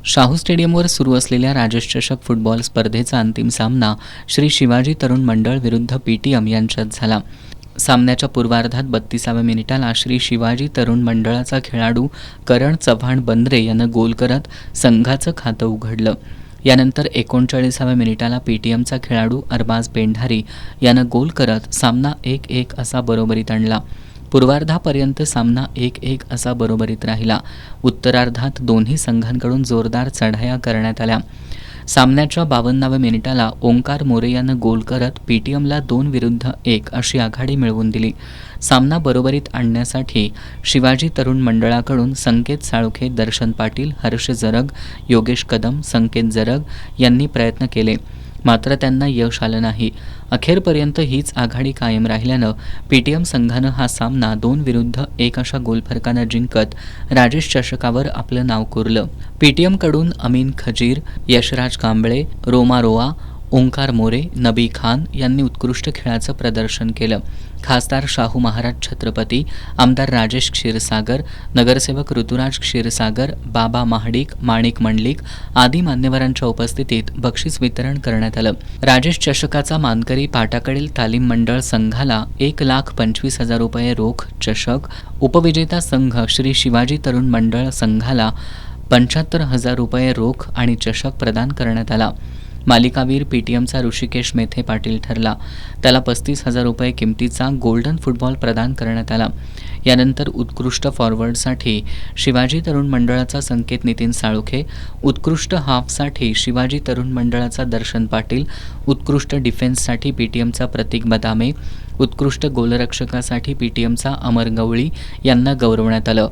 शाहू स्टेडियमवर सुरू असलेल्या राजेश चषक फुटबॉल स्पर्धेचा अंतिम सामना श्री शिवाजी तरुण मंडळ विरुद्ध पीटीएम यांच्यात झाला. सामन्याच्या पूर्वार्धात 32व्या मिनिटाला श्री शिवाजी तरुण मंडळाचा खेळाडू करण चव्हाण बंद्रे यानं गोल करत संघाचं खातं उघडलं. यानंतर 39व्या मिनिटाला पीटीएमचा खेळाडू अरबाज पेंढारी यानं गोल करत सामना 1-1 असा बरोबरीत आणला. पूर्वार्धापर्यंत सामना 1-1 असा बरोबरीत राहिला. उत्तरार्धात दोन्ही संघांकडून जोरदार चढाया करण्यात आल्या. सामन्याच्या 52व्या मिनिटाला ओंकार मोरे यानं गोल करत पीटीएमला 2-1 अशी आघाडी मिळवून दिली. सामना बरोबरीत आणण्यासाठी शिवाजी तरुण मंडळाकडून संकेत साळुखे, दर्शन पाटील, हर्ष जरग, योगेश कदम, संकेत जरग यांनी प्रयत्न केले, मात्र त्यांना यश आलं नाही. अखेरपर्यंत हीच आघाडी कायम राहिल्यानं पीटीएम संघानं हा सामना 2-1 अशा गोलफरकानं जिंकत राजेश चषकावर आपलं नाव कोरलं. पीटीएमकडून अमीन खजीर, यशराज कांबळे, रोमा रोआ, ओंकार मोरे, नबी खान यांनी उत्कृष्ट खेळाचं प्रदर्शन केलं. खासदार शाहू महाराज छत्रपती, आमदार राजेश क्षीरसागर, नगरसेवक ऋतुराज क्षीरसागर, बाबा महाडिक, माणिक मंडलिक आदी मान्यवरांच्या उपस्थितीत बक्षीस वितरण करण्यात आलं. राजेश चषकाचा मानकरी पाटाकडील तालीम मंडळ संघाला 1,25,000 रुपये रोख चषक, उपविजेता संघ श्री शिवाजी तरुण मंडळ संघाला 75,000 रुपये रोख आणि चषक प्रदान करण्यात आला. मालिकावीर पीटीएमचा ऋषिकेश मेथे पाटील ठरला. त्याला 35,000 रुपये किमतीचा गोल्डन फुटबॉल प्रदान करण्यात आला. यानंतर उत्कृष्ट फॉरवर्डसाठी शिवाजी तरुण मंडळाचा संकेत नितीन साळुखे, उत्कृष्ट हाफसाठी शिवाजी तरुण मंडळाचा दर्शन पाटील, उत्कृष्ट डिफेन्ससाठी पीटीएमचा प्रतीक बदामे, उत्कृष्ट गोलरक्षकासाठी पीटीएमचा अमर गवळी यांना गौरवण्यात आलं.